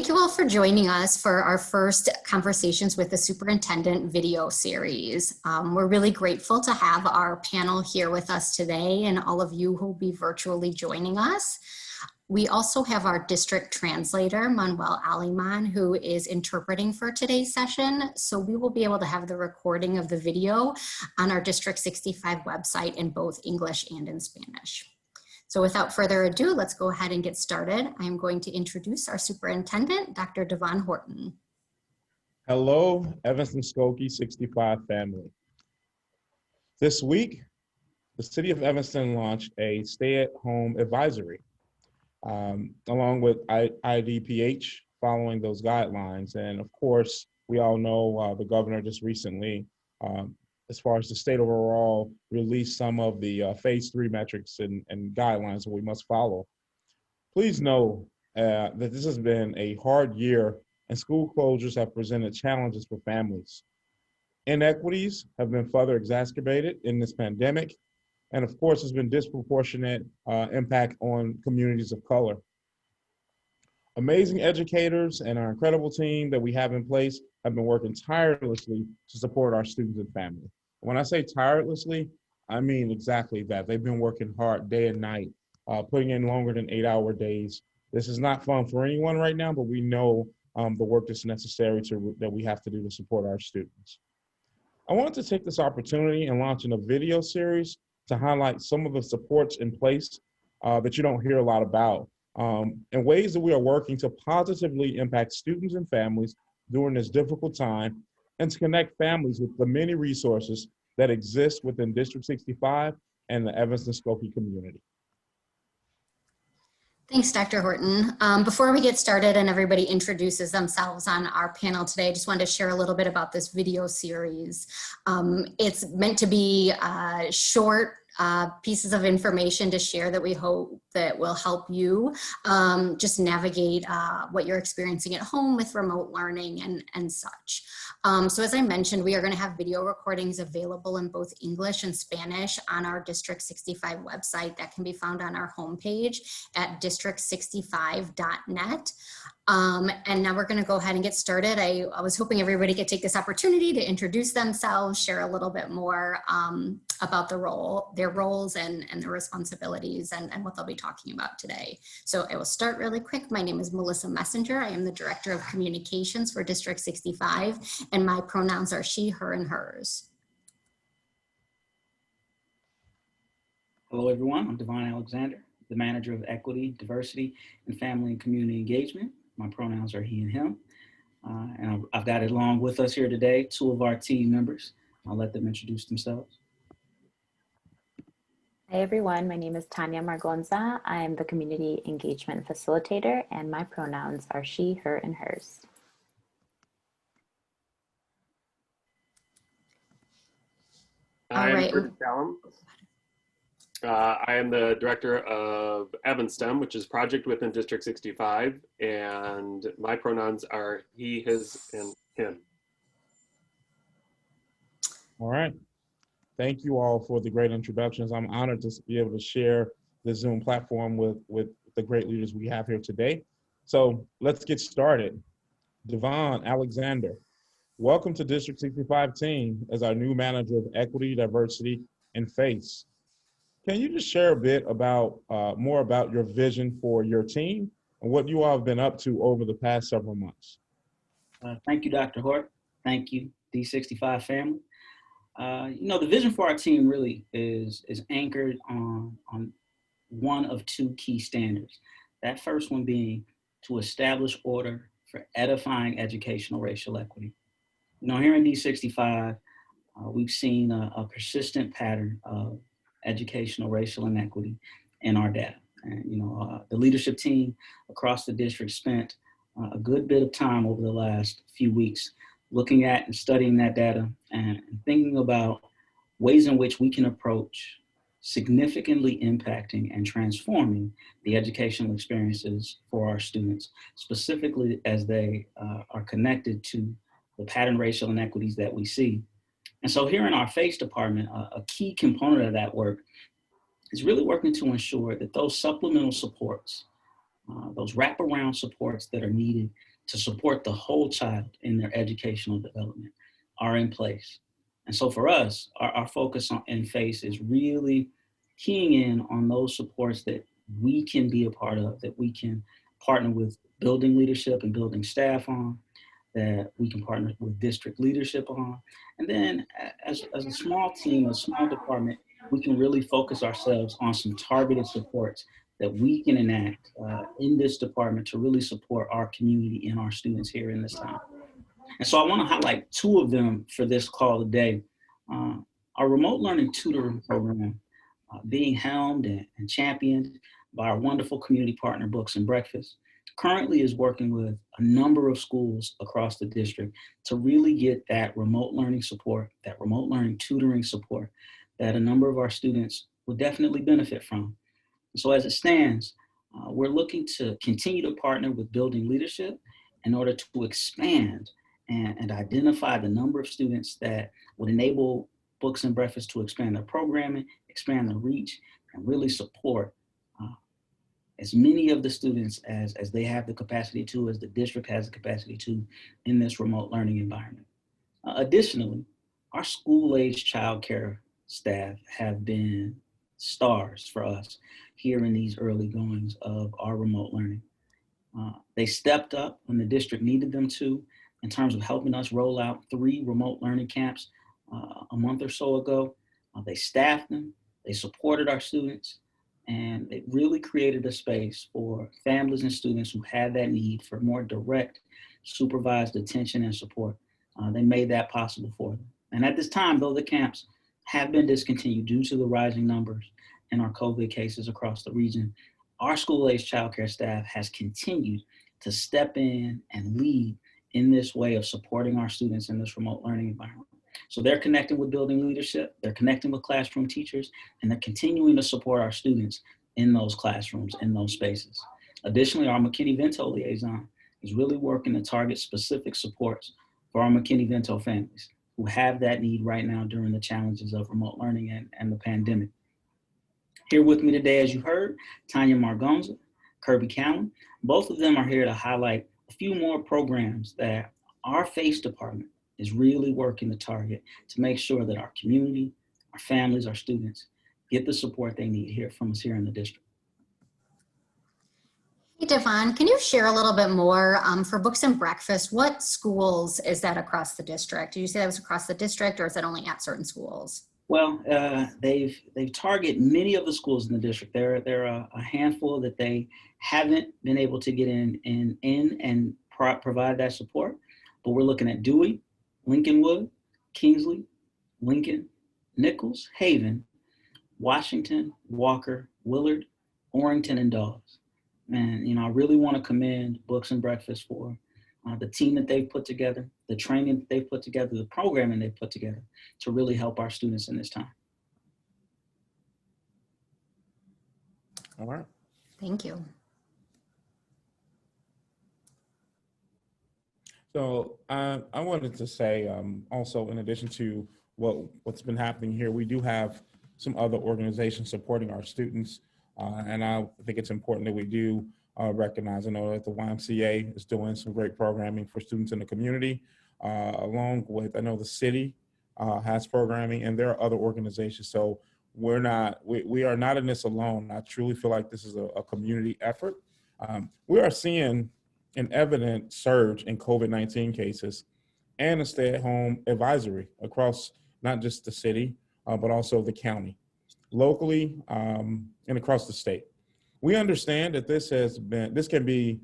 you all for joining us for our first Conversations with the Superintendent video series. We're really grateful to have our panel here with us today and all of you who will be virtually joining us. We also have our district translator, Manuel Aliman, who is interpreting for today's session. So we will be able to have the recording of the video on our District 65 website in both English and in Spanish. So without further ado, let's go ahead and get started. I'm going to introduce our superintendent, Dr. Devon Horton. Hello, Evanston Skokie 65 family. This week, the City of Evanston launched a stay-at-home advisory, along with IDPH following those guidelines. And of course, we all know the governor just recently, as far as the state overall, released some of the phase 3 metrics and guidelines that we must follow. Please know that this has been a hard year and school closures have presented challenges for families. Inequities have been further exacerbated in this pandemic. And of course, there's been disproportionate impact on communities of color. Amazing educators and our incredible team that we have in place have been working tirelessly to support our students and family. When I say tirelessly, I mean exactly that. They've been working hard day and night, putting in longer than 8-hour days. This is not fun for anyone right now, but we know the work that's necessary that we have to do to support our students. I wanted to take this opportunity and launch in a video series to highlight some of the supports in place that you don't hear a lot about, and ways that we are working to positively impact students and families during this difficult time, and to connect families with the many resources that exist within District 65 and the Evanston Skokie community. Thanks, Dr. Horton. Before we get started and everybody introduces themselves on our panel today, I just wanted to share a little bit about this video series. It's meant to be short pieces of information to share that we hope that will help you just navigate what you're experiencing at home with remote learning and such. So as I mentioned, we are going to have video recordings available in both English and Spanish on our District 65 website that can be found on our homepage at district65.net. And now we're going to go ahead and get started. I was hoping everybody could take this opportunity to introduce themselves, share a little bit more about their roles and their responsibilities and what they'll be talking about today. So I will start really quick. My name is Melissa Messenger. I am the Director of Communications for District 65, and my pronouns are she, her, and hers. Hello, everyone. I'm Devon Alexander, the Manager of Equity, Diversity, and Family and Community Engagement. My pronouns are he and him. And I've got along with us here today 2 of our team members. I'll let them introduce themselves. Hi, everyone. My name is Tanya Margonza. I am the Community Engagement Facilitator, and my pronouns are she, her, and hers. I'm Chris Callum. I am the Director of Evanston, which is project within District 65, and my pronouns are he, his, and him. All right. Thank you all for the great introductions. I'm honored to be able to share the Zoom platform with the great leaders we have here today. So let's get started. Devon Alexander, welcome to District 65 team as our new Manager of Equity, Diversity, and FACE. Can you just share a bit about more about your vision for your team and what you all have been up to over the past several months? Thank you, Dr. Hort. Thank you, D65 family. You know, the vision for our team really is anchored on one of 2 key standards. That first one being to establish order for edifying educational racial equity. You know, here in D65, we've seen a persistent pattern of educational racial inequity in our data. And, you know, the leadership team across the district spent a good bit of time over the last few weeks looking at and studying that data and thinking about ways in which we can approach significantly impacting and transforming the educational experiences for our students, specifically as they are connected to the pattern racial inequities that we see. And so here in our FACE department, a key component of that work is really working to ensure that those supplemental supports, those wraparound supports that are needed to support the whole child in their educational development are in place. And so for us, our focus on in FACE is really keying in on those supports that we can be a part of, that we can partner with building leadership and building staff on, that we can partner with district leadership on. And then as a small team, a small department, we can really focus ourselves on some targeted supports that we can enact in this department to really support our community and our students here in this town. And so I want to highlight two of them for this call today. Our remote learning tutoring program being helmed and championed by our wonderful community partner, Books and Breakfast, currently is working with a number of schools across the district to really get that remote learning support, that remote learning tutoring support that a number of our students will definitely benefit from. So as it stands, we're looking to continue to partner with building leadership in order to expand and identify the number of students that would enable Books and Breakfast to expand their programming, expand their reach, and really support as many of the students as they have the capacity to, as the district has the capacity to in this remote learning environment. Additionally, our school-age childcare staff have been stars for us here in these early goings of our remote learning. They stepped up when the district needed them to in terms of helping us roll out 3 remote learning camps a month or so ago. They staffed them, they supported our students, and it really created a space for families and students who had that need for more direct supervised attention and support. They made that possible for them. And at this time, though the camps have been discontinued due to the rising numbers in our COVID cases across the region, our school-age childcare staff has continued to step in and lead in this way of supporting our students in this remote learning environment. So they're connecting with building leadership, they're connecting with classroom teachers, and they're continuing to support our students in those classrooms, in those spaces. Additionally, our McKinney-Vento liaison is really working to target specific supports for our McKinney-Vento families who have that need right now during the challenges of remote learning and the pandemic. Here with me today, as you heard, Tanya Margonza, Kirby Callan. Both of them are here to highlight a few more programs that our FACE department is really working to target to make sure that our community, our families, our students get the support they need here from us here in the district. Hey, Devon, can you share a little bit more for Books and Breakfast? What schools is that across the district? Did you say that was across the district, or is that only at certain schools? Well, they've targeted many of the schools in the district. There are a handful that they haven't been able to get in and provide that support. But we're looking at Dewey, Lincolnwood, Kingsley, Lincoln, Nichols, Haven, Washington, Walker, Willard, Orrington, and Dawes. And I really want to commend Books and Breakfast for the team that they've put together, the training that they've put together, the programming they've put together to really help our students in this time. All right. Thank you. So I wanted to say also, in addition to what's been happening here, we do have some other organizations supporting our students. And I think it's important that we do recognize. I know that the YMCA is doing some great programming for students in the community, along with, I know the city has programming, and there are other organizations. So we are not in this alone. I truly feel like this is a community effort. We are seeing an evident surge in COVID-19 cases and a stay-at-home advisory across not just the city, but also the county, locally, and across the state. We understand that this can be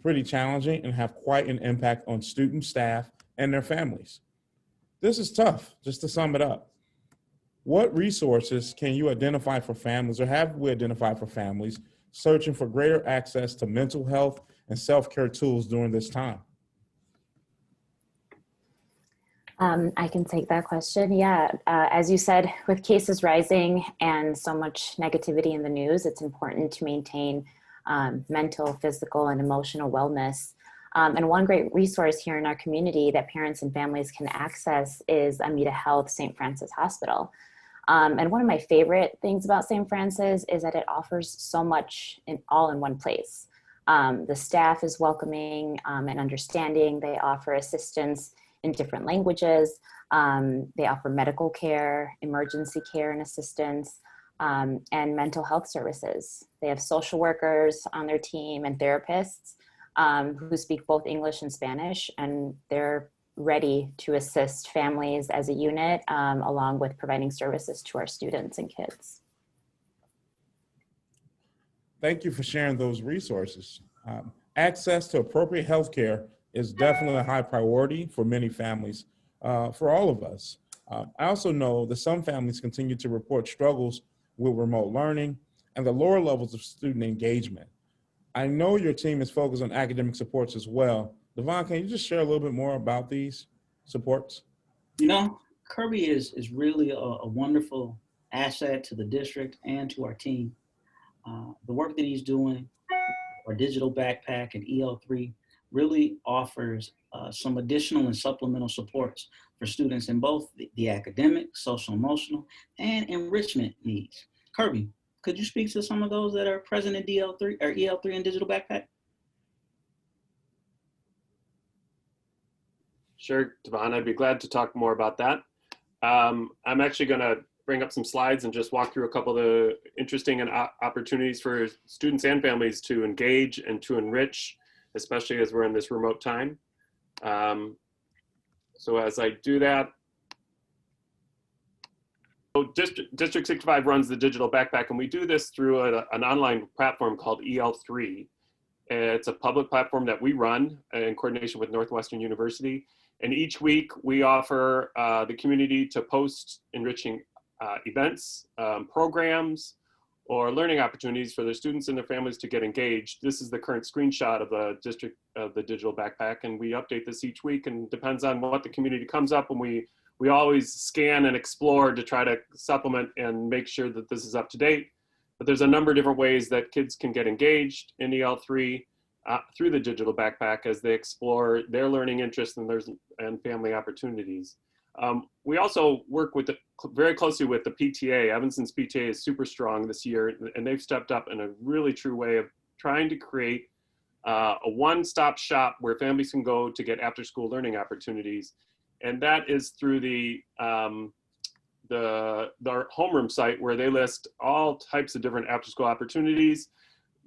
pretty challenging and have quite an impact on students, staff, and their families. This is tough, just to sum it up. What resources can you identify for families, or have we identified for families searching for greater access to mental health and self-care tools during this time? I can take that question. Yeah, as you said, with cases rising and so much negativity in the news, it's important to maintain mental, physical, and emotional wellness. And one great resource here in our community that parents and families can access is Amita Health St. Francis Hospital. And one of my favorite things about St. Francis is that it offers so much all in one place. The staff is welcoming and understanding. They offer assistance in different languages. They offer medical care, emergency care and assistance, and mental health services. They have social workers on their team and therapists who speak both English and Spanish, and they're ready to assist families as a unit, along with providing services to our students and kids. Thank you for sharing those resources. Access to appropriate health care is definitely a high priority for many families, for all of us. I also know that some families continue to report struggles with remote learning and the lower levels of student engagement. I know your team is focused on academic supports as well. Devon, can you just share a little bit more about these supports? You know, Kirby is really a wonderful asset to the district and to our team. The work that he's doing, our digital backpack and EL3 really offers some additional and supplemental supports for students in both the academic, social, emotional, and enrichment needs. Kirby, could you speak to some of those that are present in DL3 or EL3 and digital backpack? Sure, Devon, I'd be glad to talk more about that. I'm actually going to bring up some slides and just walk through a couple of the interesting opportunities for students and families to engage and to enrich, especially as we're in this remote time. So as I do that, District 65 runs the digital backpack, and we do this through an online platform called EL3. It's a public platform that we run in coordination with Northwestern University. And each week we offer the community to post enriching events, programs, or learning opportunities for their students and their families to get engaged. This is the current screenshot of the digital backpack, and we update this each week, and depends on what the community comes up, and we always scan and explore to try to supplement and make sure that this is up to date. But there's a number of different ways that kids can get engaged in EL3 through the digital backpack as they explore their learning interests and family opportunities. We also work very closely with the PTA. Evanston's PTA is super strong this year, and they've stepped up in a really true way of trying to create a one-stop shop where families can go to get after-school learning opportunities. And that is through the homeroom site, where they list all types of different after-school opportunities.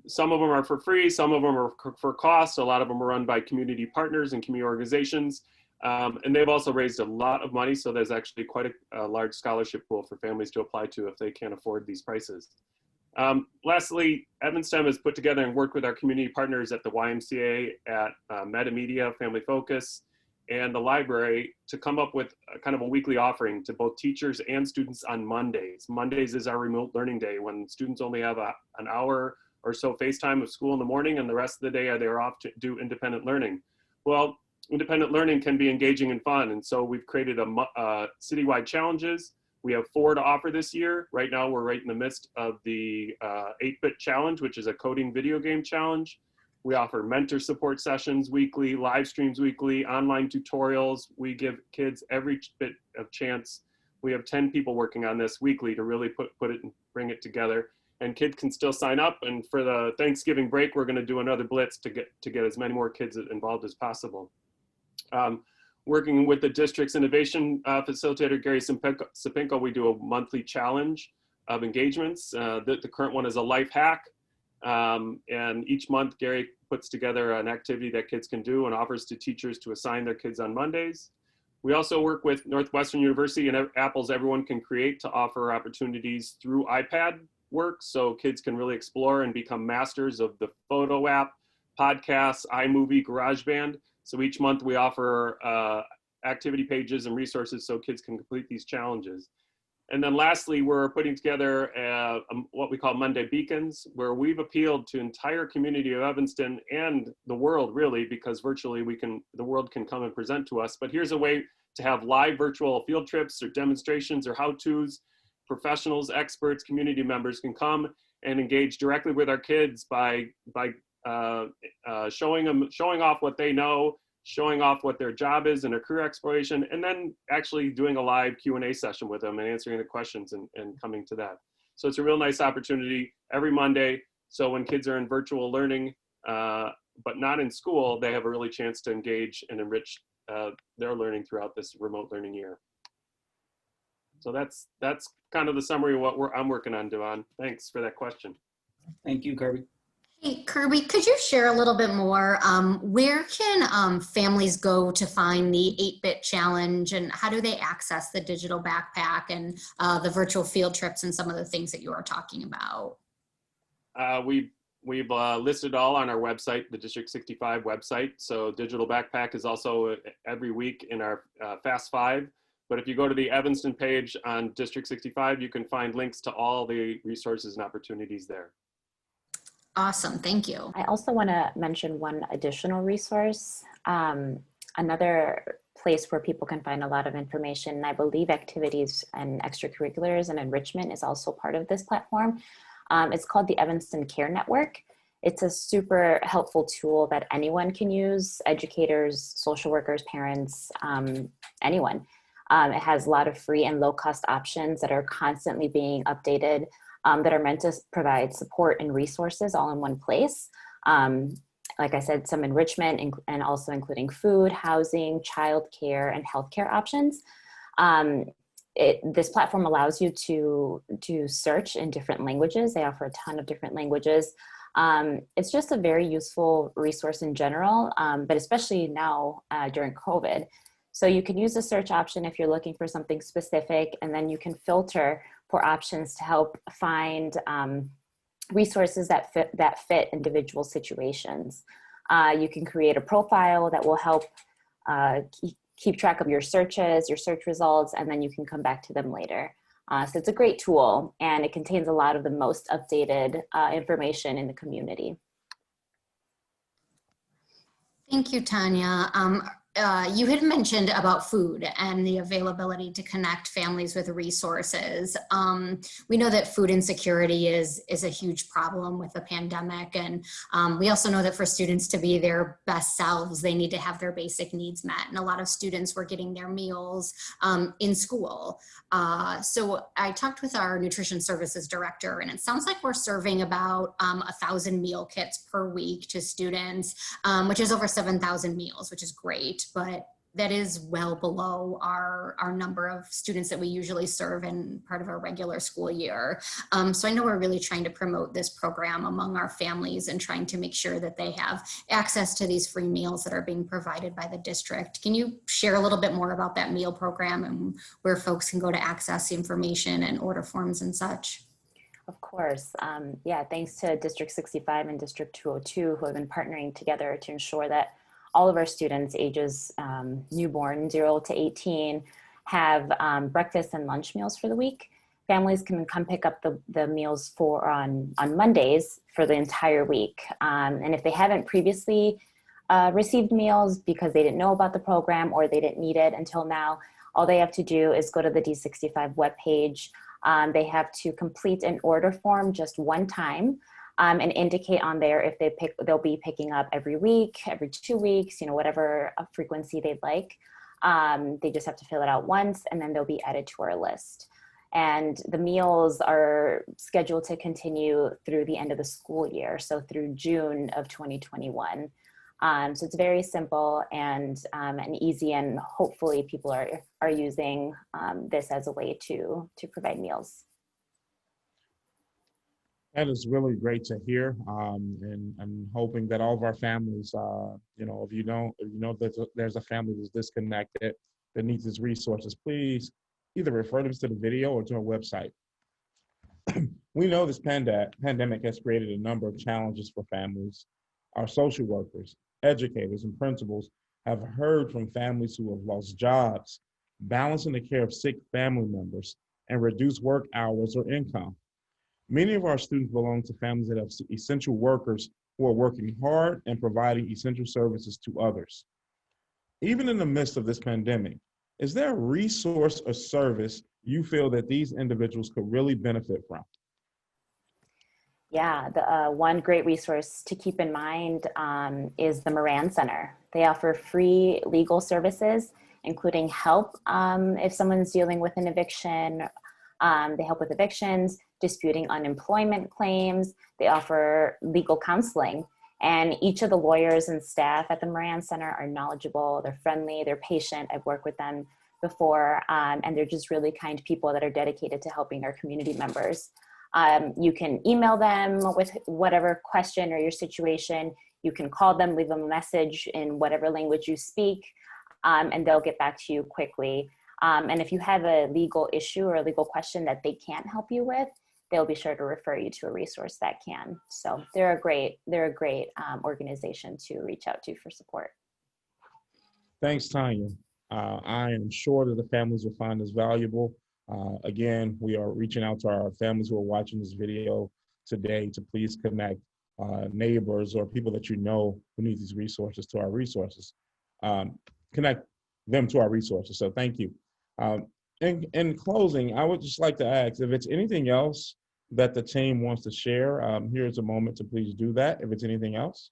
Some of them are for free, some of them are for cost. A lot of them are run by community partners and community organizations. And they've also raised a lot of money, so there's actually quite a large scholarship pool for families to apply to if they can't afford these prices. Lastly, Evanston has put together and worked with our community partners at the YMCA, at Metamedia, Family Focus, and the library to come up with kind of a weekly offering to both teachers and students on Mondays. Mondays is our remote learning day, when students only have an hour or so FaceTime of school in the morning, and the rest of the day they're off to do independent learning. Well, independent learning can be engaging and fun, and so we've created a citywide challenges. We have 4 to offer this year. Right now we're right in the midst of the 8-bit challenge, which is a coding video game challenge. We offer mentor support sessions weekly, live streams weekly, online tutorials. We give kids every bit of chance. We have 10 people working on this weekly to really put it and bring it together. And kids can still sign up. And for the Thanksgiving break, we're going to do another blitz to get as many more kids involved as possible. Working with the district's innovation facilitator, Gary Sapinko, we do a monthly challenge of engagements. The current one is a life hack. And each month, Gary puts together an activity that kids can do and offers to teachers to assign their kids on Mondays. We also work with Northwestern University and Apple's Everyone Can Create to offer opportunities through iPad work, so kids can really explore and become masters of the photo app, podcasts, iMovie, GarageBand. So each month we offer activity pages and resources so kids can complete these challenges. And then lastly, we're putting together what we call Monday Beacons, where we've appealed to entire community of Evanston and the world, really, because virtually the world can come and present to us. But here's a way to have live virtual field trips or demonstrations or how-tos. Professionals, experts, community members can come and engage directly with our kids by showing off what they know, showing off what their job is and their career exploration, and then actually doing a live Q&A session with them and answering the questions and coming to that. So it's a real nice opportunity every Monday. So when kids are in virtual learning, but not in school, they have a really chance to engage and enrich their learning throughout this remote learning year. So that's kind of the summary of what I'm working on, Devon. Thanks for that question. Thank you, Kirby. Hey, Kirby, could you share a little bit more? Where can families go to find the 8-Bit Challenge, and how do they access the digital backpack and the virtual field trips and some of the things that you are talking about? We've listed all on our website, the District 65 website. So digital backpack is also every week in our Fast 5. But if you go to the Evanston page on District 65, you can find links to all the resources and opportunities there. Awesome, thank you. I also want to mention one additional resource. Another place where people can find a lot of information, and I believe activities and extracurriculars and enrichment is also part of this platform. It's called the Evanston Care Network. It's a super helpful tool that anyone can use, educators, social workers, parents, anyone. It has a lot of free and low-cost options that are constantly being updated, that are meant to provide support and resources all in one place. Like I said, some enrichment and also including food, housing, childcare, and healthcare options. This platform allows you to search in different languages. They offer a ton of different languages. It's just a very useful resource in general, but especially now during COVID. So you can use the search option if you're looking for something specific, and then you can filter for options to help find resources that fit individual situations. You can create a profile that will help keep track of your searches, your search results, and then you can come back to them later. So it's a great tool, and it contains a lot of the most updated information in the community. Thank you, Tanya. You had mentioned about food and the availability to connect families with resources. We know that food insecurity is a huge problem with the pandemic. And we also know that for students to be their best selves, they need to have their basic needs met. And a lot of students were getting their meals in school. So I talked with our nutrition services director, and it sounds like we're serving about 1,000 meal kits per week to students, which is over 7,000 meals, which is great. But that is well below our number of students that we usually serve in part of our regular school year. So I know we're really trying to promote this program among our families and trying to make sure that they have access to these free meals that are being provided by the district. Can you share a little bit more about that meal program and where folks can go to access the information and order forms and such? Of course. Yeah, thanks to District 65 and District 202 who have been partnering together to ensure that all of our students ages newborn 0 to 18 have breakfast and lunch meals for the week. Families can come pick up the meals on Mondays for the entire week. And if they haven't previously received meals because they didn't know about the program or they didn't need it until now, all they have to do is go to the D65 webpage. They have to complete an order form just one time. And indicate on there if they'll be picking up every week, every 2 weeks, whatever frequency they'd like. They just have to fill it out once, and then they'll be added to our list. And the meals are scheduled to continue through the end of the school year, so through June of 2021. So it's very simple and easy, and hopefully people are using this as a way to provide meals. That is really great to hear, and I'm hoping that all of our families, if you know that there's a family that's disconnected that needs these resources, please either refer them to the video or to our website. We know this pandemic has created a number of challenges for families. Our social workers, educators, and principals have heard from families who have lost jobs, balancing the care of sick family members, and reduced work hours or income. Many of our students belong to families that have essential workers who are working hard and providing essential services to others. Even in the midst of this pandemic, is there a resource or service you feel that these individuals could really benefit from? Yeah, the one great resource to keep in mind is the Moran Center. They offer free legal services, including help if someone's dealing with an eviction. They help with evictions, disputing unemployment claims. They offer legal counseling And each of the lawyers and staff at the Moran Center are knowledgeable, they're friendly, they're patient. I've worked with them before, and they're just really kind people that are dedicated to helping our community members. You can email them with whatever question or your situation. You can call them, leave them a message in whatever language you speak, and they'll get back to you quickly. And if you have a legal issue or a legal question that they can't help you with, they'll be sure to refer you to a resource that can. So they're a great organization to reach out to for support. Thanks, Tanya. I am sure that the families will find this valuable. Again, we are reaching out to our families who are watching this video today to please connect neighbors or people that you know who need these resources to our resources. Connect them to our resources. So thank you. In closing, I would just like to ask if it's anything else that the team wants to share. Here's a moment to please do that. If it's anything else.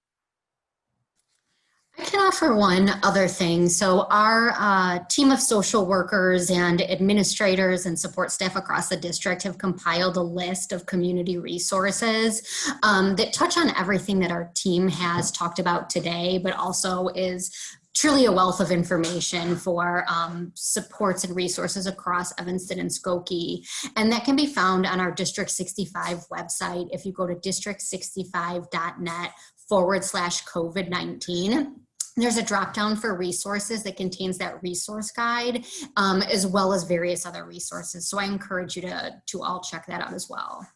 I can offer one other thing. So our team of social workers and administrators and support staff across the district have compiled a list of community resources that touch on everything that our team has talked about today, but also is truly a wealth of information for supports and resources across Evanston and Skokie. And that can be found on our District 65 website. If you go to district65.net/COVID-19, there's a drop down for resources that contains that resource guide, as well as various other resources. So I encourage you to all check that out as well.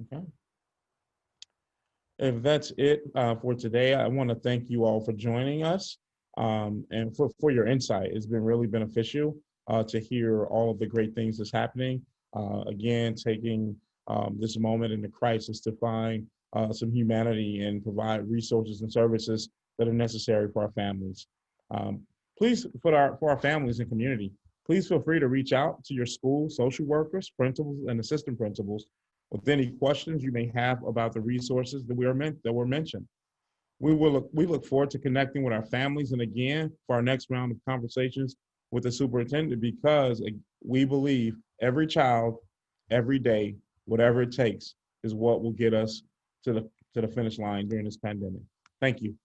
Okay. If that's it for today, I want to thank you all for joining us and for your insight. It's been really beneficial to hear all of the great things that's happening. Again, taking this moment in the crisis to find some humanity and provide resources and services that are necessary for our families. Please, for our families and community, please feel free to reach out to your school social workers, principals, and assistant principals with any questions you may have about the resources that were mentioned. We look forward to connecting with our families and again for our next round of conversations with the superintendent, because we believe every child, every day, whatever it takes, is what will get us to the finish line during this pandemic. Thank you.